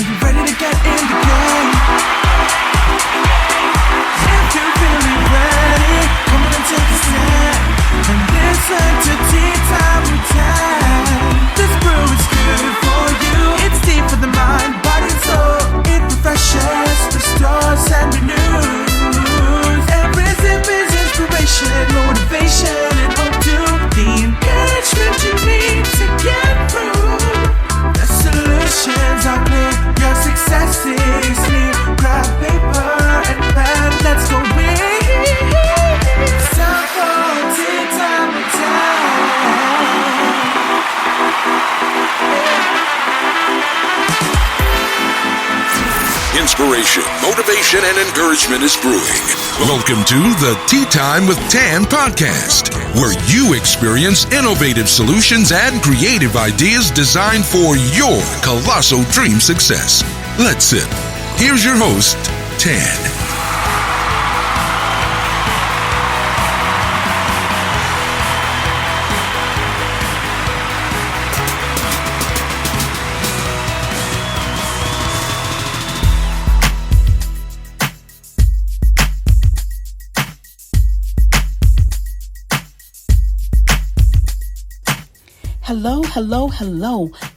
Are you ready to get in the game? If you're feeling ready, come on and take a stand and listen to Tea Time with Tan. This brew is good for you. It's tea for the mind, body and soul. It refreshes, restores and renews. Every sip is inspiration, motivation and hope to the encouragement you need to get through. The solutions are clear, your success is near. Grab paper and pen, let's go read. It's time for Tea Time with Tan. Inspiration, motivation, and encouragement is brewing. Welcome to the Tea Time with Tan podcast, where you experience innovative solutions and creative ideas designed for your colossal dream success. Let's sip. Here's your host, Tan.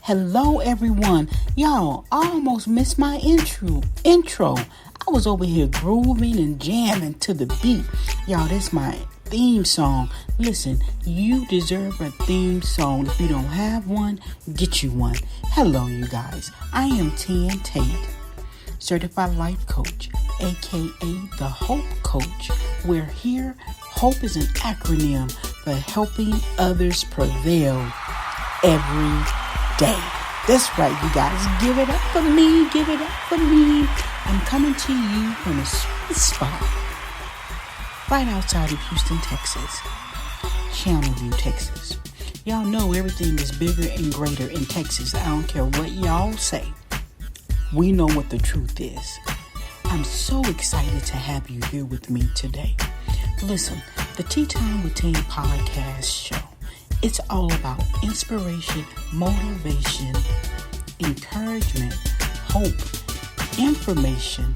Hello, everyone. Y'all, I almost missed my intro. I was over here grooving and jamming to the beat. Y'all, that's my theme song. Listen, you deserve a theme song. If you don't have one, get you one. Hello, you guys. I am Tan Tate, certified life coach, aka the Hope Coach. We're here. Hope is an acronym for helping others prevail every day. That's right, you guys. Give it up for me. Give it up for me. I'm coming to you from a sweet spot right outside of Houston, Texas. Channelview, Texas. Y'all know everything is bigger and greater in Texas. I don't care what y'all say. We know what the truth is. I'm so excited to have you here with me today. Listen, the Tea Time with Tan podcast show. It's all about inspiration, motivation, encouragement, hope, information,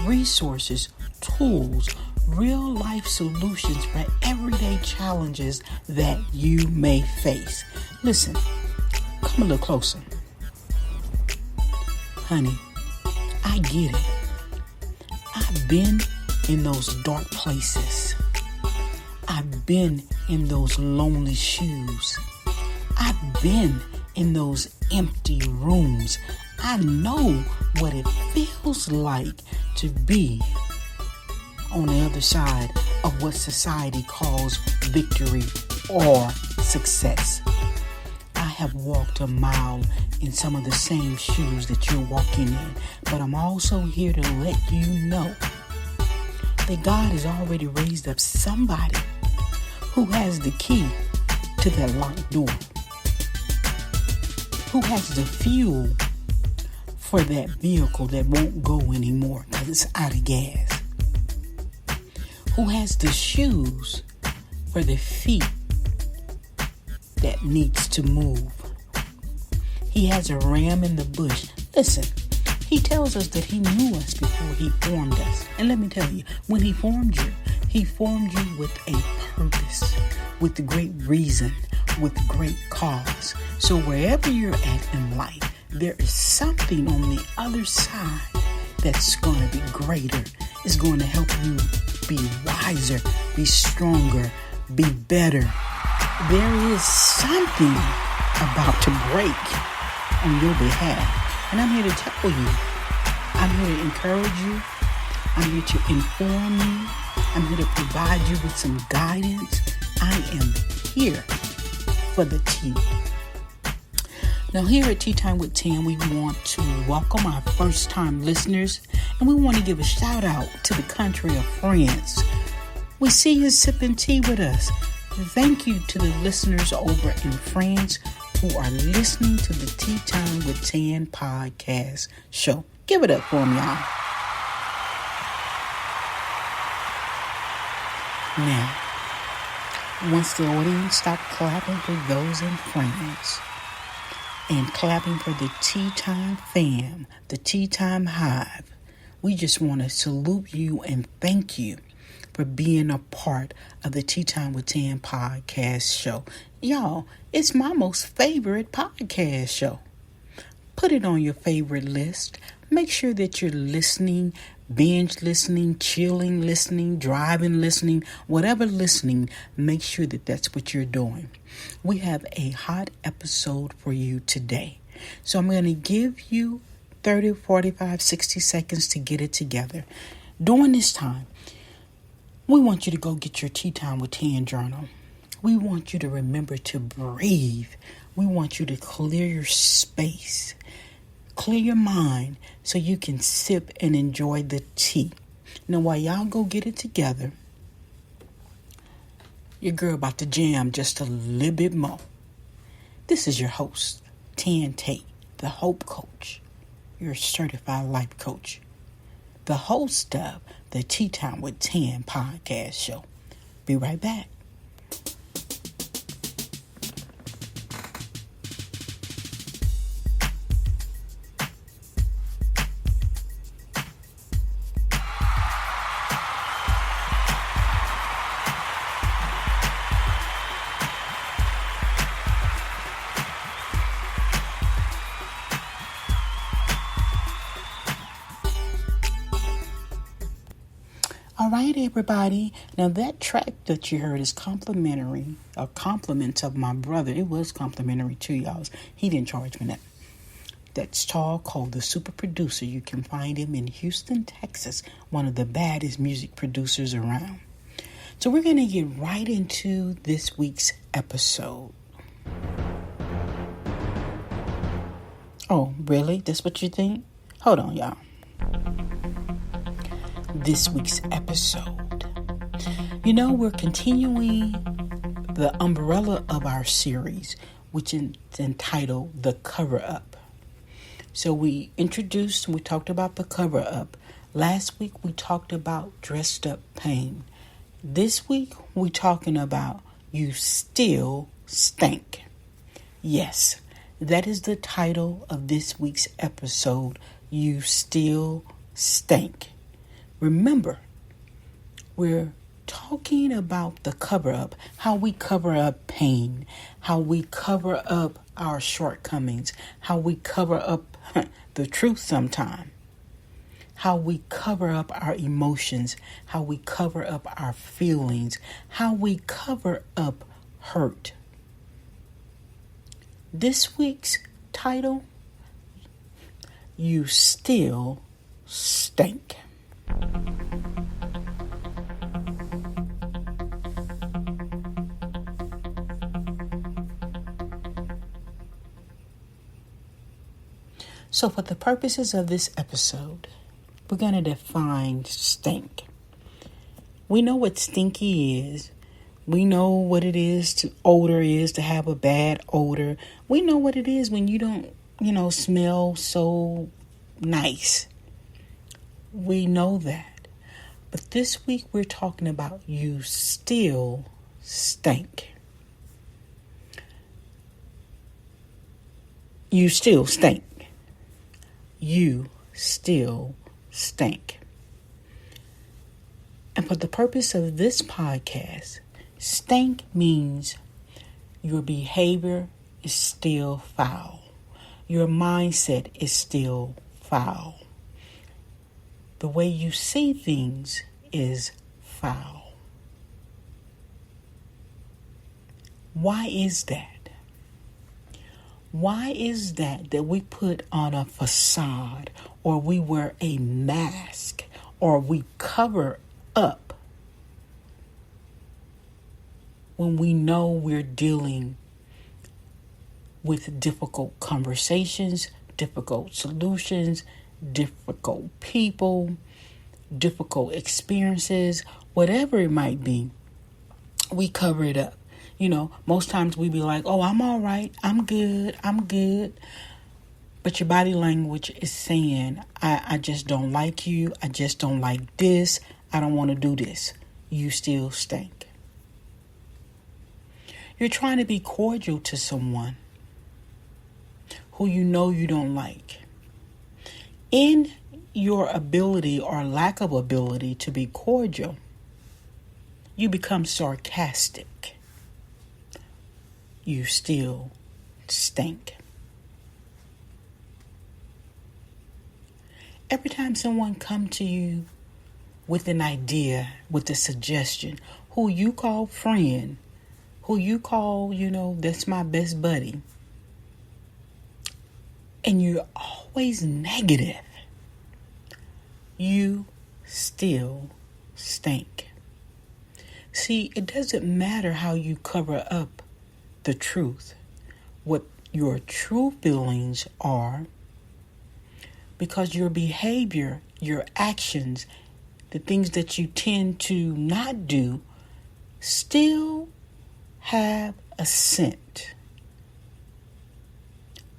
resources, tools, real life solutions for everyday challenges that you may face. Listen, come a little closer. Honey, I get it. I've been in those dark places. I've been in those lonely shoes. I've been in those empty rooms. I know what it feels like to be on the other side of what society calls victory or success. I have walked a mile in some of the same shoes that you're walking in, but I'm also here to let you know that God has already raised up somebody who has the key to that locked door, who has the fuel for that vehicle that won't go anymore because it's out of gas, who has the shoes for the feet that needs to move. He has a ram in the bush. Listen, he tells us that he knew us before he formed us. And let me tell you, when he formed you with a purpose, with a great reason, with great cause. So wherever you're at in life, there is something on the other side that's going to be greater. It's going to help you be wiser, be stronger, be better. There is something about to break on your behalf. And I'm here to tell you, I'm here to encourage you, I'm here to inform you, I'm here to provide you with some guidance. I am here for the tea. Now here at Tea Time with Tan, we want to welcome our first time listeners, and we want to give a shout out to the country of France. We see you sipping tea with us. Thank you to the listeners over in France who are listening to the Tea Time with Tan podcast show. Give it up for them, y'all. Now, once the audience stopped clapping for those in France, and clapping for the Tea Time fam, the Tea Time Hive. We just want to salute you and thank you for being a part of the Tea Time with Tan podcast show. Y'all, it's my most favorite podcast show. Put it on your favorite list. Make sure that you're listening, binge listening, chilling listening, driving listening, whatever listening, make sure that that's what you're doing. We have a hot episode for you today. So I'm going to give you 30, 45, 60 seconds to get it together. During this time, we want you to go get your Tea Time with Tan journal. We want you to remember to breathe. We want you to clear your space. Clear your mind so you can sip and enjoy the tea. Now, while y'all go get it together, your girl about to jam just a little bit more. This is your host, Tan Tate, the Hope Coach, your certified life coach, the host of the Tea Time with Tan podcast show. Be right back. All right, everybody. Now, that track that you heard is complimentary, a compliment of my brother. It was complimentary to y'all. He didn't charge me that. That's called The Super Producer. You can find him in Houston, Texas, one of the baddest music producers around. So we're going to get right into this week's episode. Oh, really? That's what you think? Hold on, y'all. This week's episode. You know, we're continuing the umbrella of our series, which is entitled The Cover Up. So we talked about the cover up. Last week we talked about dressed up pain. This week we're talking about You Still Stank. Yes, that is the title of this week's episode, You Still Stank. Remember, we're talking about the cover up, how we cover up pain, how we cover up our shortcomings, how we cover up the truth sometimes, how we cover up our emotions, how we cover up our feelings, how we cover up hurt. This week's title, You Still Stank. So for the purposes of this episode, we're going to define stink. We know what stinky is. We know what it is to have a bad odor. We know what it is when you don't, smell so nice. We know that. But this week we're talking about you still stink. You still stink. You still stink. And for the purpose of this podcast, stank means your behavior is still foul. Your mindset is still foul. The way you see things is foul. Why is that? Why is that we put on a facade, or we wear a mask, or we cover up when we know we're dealing with difficult conversations, difficult solutions, difficult people, difficult experiences, whatever it might be, we cover it up. Most times we be like, oh, I'm all right. I'm good. But your body language is saying, I just don't like you. I just don't like this. I don't want to do this. You still stink. You're trying to be cordial to someone who you know you don't like. In your ability or lack of ability to be cordial, you become sarcastic. You still stink. Every time someone comes to you with an idea, with a suggestion, who you call friend, who you call, that's my best buddy, and you're always negative, you still stink. See, it doesn't matter how you cover up the truth, what your true feelings are, because your behavior, your actions, the things that you tend to not do, still have a scent.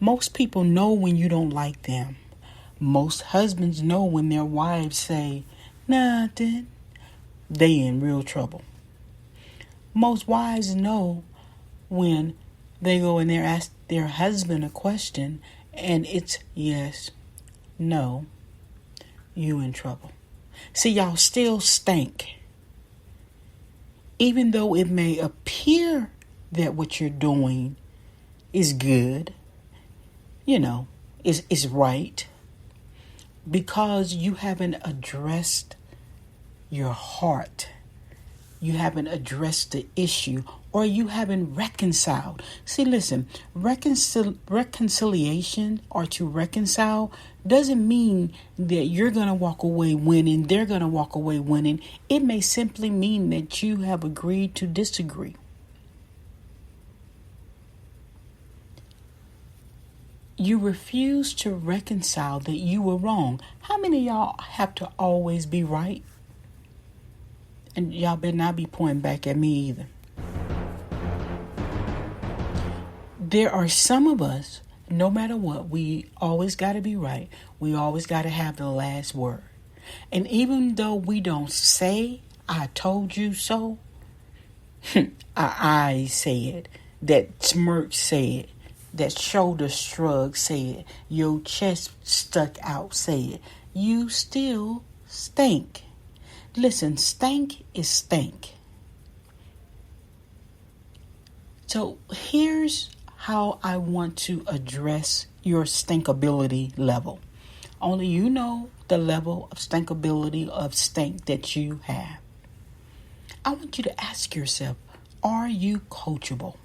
Most people know when you don't like them. Most husbands know when their wives say, nothing, they in real trouble. Most wives know when they go in there, ask their husband a question, and it's yes, no, you in trouble. See, y'all still stink. Even though it may appear that what you're doing is good, is right, because you haven't addressed your heart. You haven't addressed the issue, or you haven't reconciled. See, listen, reconciliation or to reconcile doesn't mean that you're going to walk away winning, they're going to walk away winning. It may simply mean that you have agreed to disagree. You refuse to reconcile that you were wrong. How many of y'all have to always be right? And y'all better not be pointing back at me either. There are some of us, no matter what, we always got to be right. We always got to have the last word. And even though we don't say, I told you so, our eyes say it, that smirk say it, that shoulder shrug say it, your chest stuck out say it, you still stink. Listen, stank is stank. So here's how I want to address your stinkability level. Only you know the level of stinkability of stink that you have. I want you to ask yourself, are you coachable?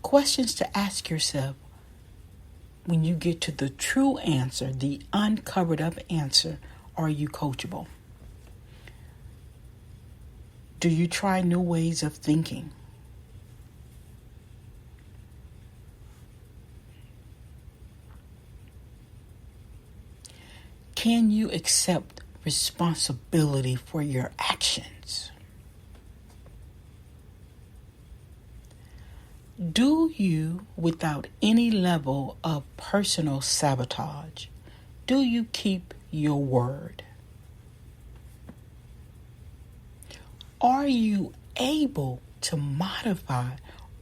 Questions to ask yourself when you get to the true answer, the uncovered up answer. Are you coachable? Do you try new ways of thinking? Can you accept responsibility for your actions? Do you, without any level of personal sabotage, do you keep your word? Are you able to modify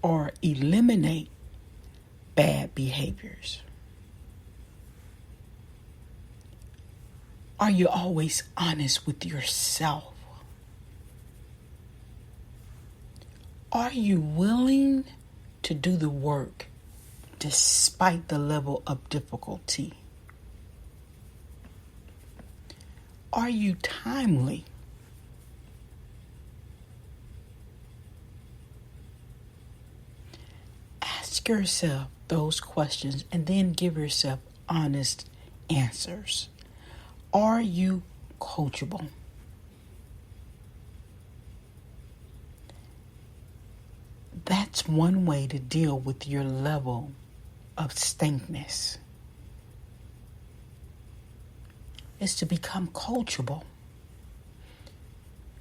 or eliminate bad behaviors? Are you always honest with yourself? Are you willing to do the work despite the level of difficulty? Are you timely? Ask yourself those questions and then give yourself honest answers. Are you coachable? That's one way to deal with your level of stankness. Is to become coachable.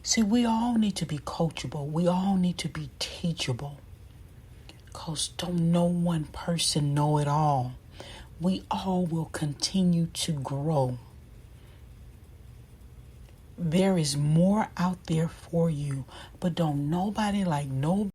See, we all need to be coachable. We all need to be teachable. Because don't no one person know it all. We all will continue to grow. There is more out there for you, but don't nobody like nobody